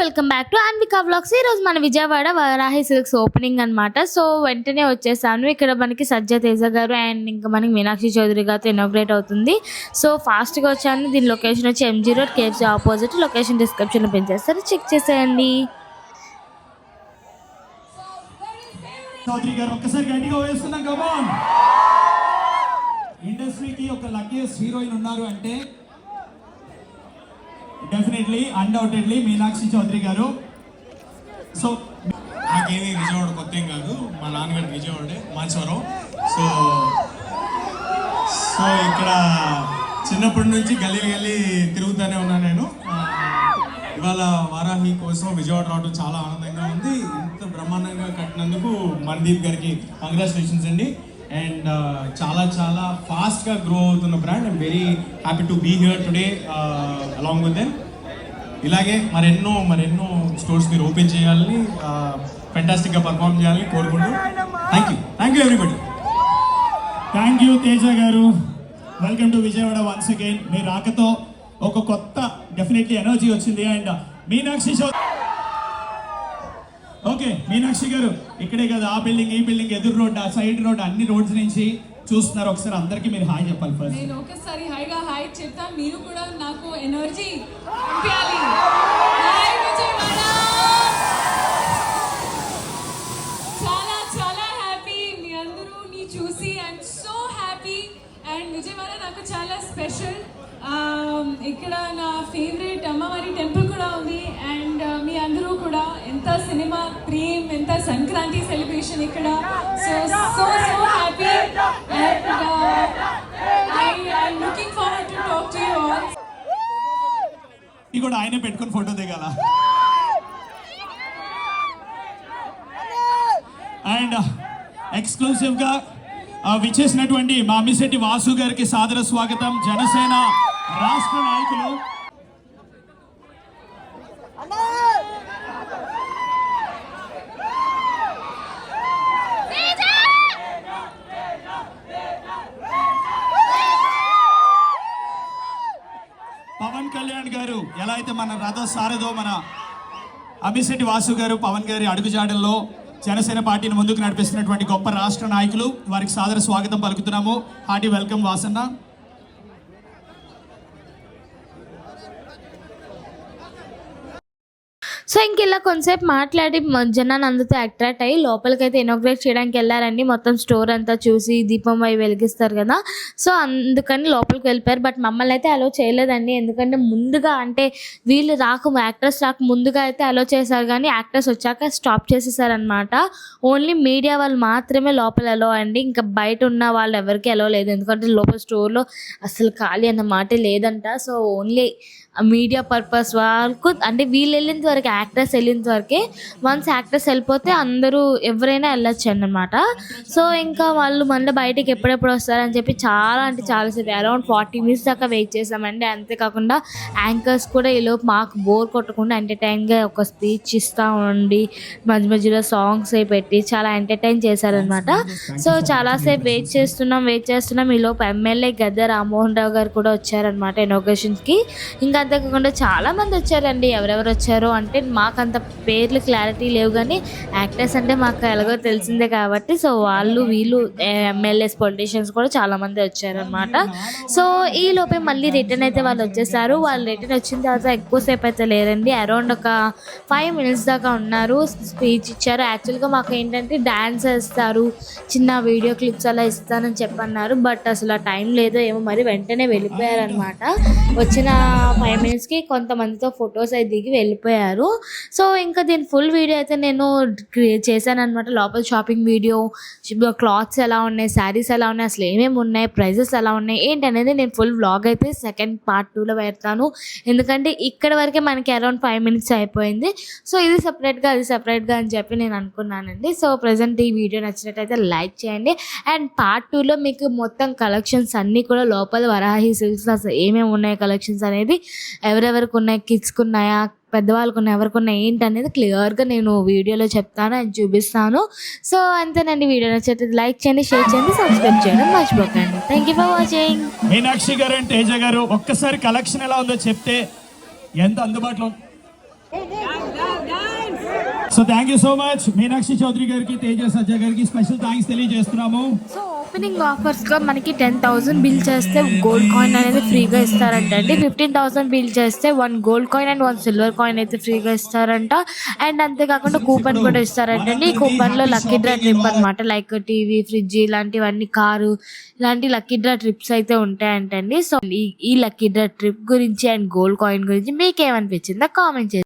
Welcome back to Anvika vlogs. ఈరోజు మన Vijayawada Varahi silks opening అనమాట. సో వెంటనే వచ్చేసాను. ఇక్కడ మనకి సజ్జా తేజ గారు అండ్ ఇంకా మనకి మీనాక్షి చౌదరి గారితో ఇనాగ్రేట్ అవుతుంది. సో ఫాస్ట్గా వచ్చాను. దీని లొకేషన్ వచ్చి MG road KFC opposite. Location డిస్క్రిప్షన్లో పెంచేస్తారు, చెక్ చేసేయండి. చౌదరి గారు ఒక్కసారి గట్టిగా వేస్తున్నాం. కమాన్, ఇండస్ట్రీకి ఒక లక్కీయెస్ట్ హీరోయిన్ ఉన్నారు అంటే డెఫినెట్లీ అన్డౌటెడ్లీ మీనాక్షి చౌదరి గారు. సో నాకేమీ విజయవాడ కొత్త ఏం కాదు, మా నాన్నగారు విజయవాడే మాచవరం. సో సో ఇక్కడ చిన్నప్పటి నుంచి గల్లీ గల్లీ తిరుగుతూనే ఉన్నాను నేను. ఇవాళ వారాహి కోసం విజయవాడ రావడం చాలా ఆనందంగా ఉంది. ఇంత బ్రహ్మాండంగా కట్టినందుకు మనదీప్ గారికి కంగ్రాచులేషన్స్ అండి. అండ్ చాలా చాలా ఫాస్ట్గా గ్రో అవుతున్న brand. I'm very happy to be here today along with them. ఇలాగే మరెన్నో స్టోర్స్ మీరు ఓపెన్ చేయాలని, ఫెంటాస్టిక్గా పర్ఫామ్ చేయాలని కోరుకుంటూ thank you everybody. Thank you Teja గారు. Welcome to Vijayawada once again. మీ రాకతో ఒక కొత్త డెఫినెట్లీ ఎనర్జీ వచ్చింది. అండ్ మీనాక్షి ఓకే, మీనాక్షి గారు ఇక్కడే కదా, ఆ బిల్డింగ్ ఈ బిల్డింగ్ ఎదురు రోడ్ ఆ సైడ్ రోడ్ అన్ని రోడ్స్ నుంచి చూస్తున్నారు. ఒకసారి అందరికి మీరు హాయ్ చెప్పాలి. ఫస్ట్ నేను ఒకసారి హాయ్ చెప్తాను, మీరు కూడా నాకు ఎనర్జీ పంపించాలి. హాయ్ విజయవాడ, చాలా చాలా హ్యాపీ మీ అందరూని చూసి. I'm so happy. And Vijayawada నాకు చాలా స్పెషల్. ఇక్కడ నా ఫేవరెట్ అమ్మవారి టెంపుల్ కూడా ఉంది. అండ్ మీ అందరూ కూడా ఎంత సినిమా ప్రేమ్, ఎంత సంక్రాంతి సెలబ్రేషన్ ఇక్కడ. So so so happy. And I'm looking forward to talk to you all. ఇది కూడా ఆయనే పెట్టుకొని ఫోటో దిగాల. అండ్ ఎక్స్క్లూసివ్గా విచ్చేసినటువంటి మా అమ్మిశెట్టి వాసు గారికి సాదర స్వాగతం. జనసేన రాష్ట్ర నాయకులు పవన్ కళ్యాణ్ గారు. ఎలా అయితే మన రథ సారథో మన అమ్మిశెట్టి వాసు గారు పవన్ గారి అడుగుజాడల్లో జనసేన పార్టీని ముందుకు నడిపిస్తున్నటువంటి గొప్ప రాష్ట్ర నాయకులు, వారికి సాదర స్వాగతం పలుకుతున్నాము. Hearty welcome Vasanna. సో ఇంక ఇలా కొంతసేపు మాట్లాడి జనాన్ని అందరితో అట్రాక్ట్ అయ్యి లోపలికైతే ఇనాగ్రేట్ చేయడానికి వెళ్ళారండి. మొత్తం స్టోర్ అంతా చూసి దీపం అవి వెలిగిస్తారు కదా, సో అందుకని లోపలికి వెళ్ళిపోయారు. బట్ మమ్మల్ని అయితే అలో చేయలేదండి. ఎందుకంటే ముందుగా అంటే వీళ్ళు యాక్టర్స్ రాక ముందుగా అయితే అలో చేశారు, కానీ యాక్టర్స్ వచ్చాక స్టాప్ చేసేసారనమాట. ఓన్లీ మీడియా వాళ్ళు మాత్రమే లోపల అలో అండి. ఇంకా బయట ఉన్న వాళ్ళు ఎవరికి అలో లేదు, ఎందుకంటే లోపల స్టోర్లో అసలు ఖాళీ అన్న మాట లేదంట. సో ఓన్లీ మీడియా పర్పస్ వాళ్ళకు అంటే వీళ్ళు వెళ్ళేంత వరకు, యాక్టర్స్ వెళ్ళేంత వరకే. వన్స్ యాక్టర్స్ వెళ్ళిపోతే అందరూ ఎవరైనా వెళ్ళొచ్చు అన్నమాట. సో ఇంకా వాళ్ళు మళ్ళీ బయటకి ఎప్పుడెప్పుడు వస్తారని చెప్పి చాలా అంటే చాలాసేపు అరౌండ్ 40 minutes దాకా వెయిట్ చేసామండి. అంతేకాకుండా యాంకర్స్ కూడా ఈలోపు మాకు బోర్ కొట్టకుండా ఎంటర్టైన్గా ఒక స్పీచ్ ఇస్తూ ఉండి మధ్య మధ్యలో సాంగ్స్ అవి పెట్టి చాలా ఎంటర్టైన్ చేశారనమాట. సో చాలాసేపు వెయిట్ చేస్తున్నాం. ఈలోపు ఎమ్మెల్యే గద్దె రామ్మోహన్ రావు గారు కూడా వచ్చారనమాట ఇనాగ్రేషన్కి. ఇంకా అంతేకాకుండా చాలామంది వచ్చారండి. ఎవరెవరు వచ్చారో అంటే మాకంత పేర్లు క్లారిటీ లేవు, కానీ యాక్టర్స్ అంటే మాకు ఎలాగో తెలిసిందే కాబట్టి సో వాళ్ళు వీళ్ళు ఎమ్మెల్యేస్ పొలిటీషియన్స్ కూడా చాలామంది వచ్చారనమాట. సో ఈ లోపే మళ్ళీ రిటర్న్ అయితే వాళ్ళు వచ్చేసారు. వాళ్ళు రిటర్న్ వచ్చిన తర్వాత ఎక్కువసేపు అయితే లేరండి, అరౌండ్ ఒక 5 minutes దాకా ఉన్నారు. స్పీచ్ ఇచ్చారు. యాక్చువల్గా మాకు ఏంటంటే డ్యాన్స్ వేస్తారు, చిన్న వీడియో క్లిప్స్ అలా ఇస్తానని చెప్పన్నారు. బట్ అసలు ఆ టైం లేదో ఏమో మరి వెంటనే వెళ్ళిపోయారనమాట. వచ్చిన 5 minutesకి కొంతమందితో ఫొటోస్ అయితే దిగి వెళ్ళిపోయారు. సో ఇంకా దీని ఫుల్ వీడియో అయితే నేను చేశాను అనమాట. లోపల షాపింగ్ వీడియో, క్లాత్స్ ఎలా ఉన్నాయి, శారీస్ ఎలా ఉన్నాయి, అసలు ఏమేమి ఉన్నాయి, ప్రైజెస్ ఎలా ఉన్నాయి ఏంటనేది నేను ఫుల్ వ్లాగ్ అయితే సెకండ్ part 2లో పెడతాను. ఎందుకంటే ఇక్కడ వరకే మనకి అరౌండ్ 5 minutes అయిపోయింది. సో ఇది సపరేట్గా అది సపరేట్గా అని చెప్పి నేను అనుకున్నానండి. సో ప్రజెంట్ ఈ వీడియో నచ్చినట్టయితే లైక్ చేయండి. అండ్ part 2లో మీకు మొత్తం కలెక్షన్స్ అన్నీ కూడా లోపల వరాహి సిల్క్స్ అసలు ఏమేమి ఉన్నాయి కలెక్షన్స్ అనేది, ఎవరెవరికి ఉన్నాయి, కిడ్స్కి ఉన్నాయా, పెద్దవాళ్ళకు ఉన్నాయి, ఎవరికి ఉన్నాయి ఏంటి అనేది క్లియర్గా నేను వీడియోలో చెప్తాను, అది చూపిస్తాను. సో అంతేనండి. వీడియో నచ్చితే లైక్ చేయండి, షేర్ చేయండి, సబ్స్క్రైబ్ చేయడం మర్చిపోకండి. Thank you for watching. Meenakshi గారు అండ్ తేజ గారు ఒక్కసారి కలెక్షన్ ఎలా ఉందో చెప్తే ఎంత అందుబాటులో so thank you so much Meenakshi Chaudhary గారికి, తేజ సజ్జా గారికి స్పెషల్ థ్యాంక్స్ తెలియజేస్తున్నాము. సో ఓపెనింగ్ ఆఫర్స్గా మనకి 10,000 బిల్ చేస్తే గోల్డ్ కాయిన్ అనేది ఫ్రీగా ఇస్తారంట అండి. 15,000 బిల్ చేస్తే 1 gold coin and 1 silver coin అయితే ఫ్రీగా ఇస్తారంట. అండ్ అంతేకాకుండా కూపన్ కూడా ఇస్తారంటండి. ఈ కూపన్లో లక్కీ డ్రా ట్రిప్ అనమాట, లైక్ టీవీ, ఫ్రిడ్జ్ ఇలాంటివన్నీ, కారు ఇలాంటి లక్కీ డ్రా ట్రిప్స్ అయితే ఉంటాయంటండి. సో ఈ లక్కీ డ్రా ట్రిప్ గురించి అండ్ గోల్డ్ కాయిన్ గురించి మీకు ఏమనిపించిందో కామెంట్ చేసి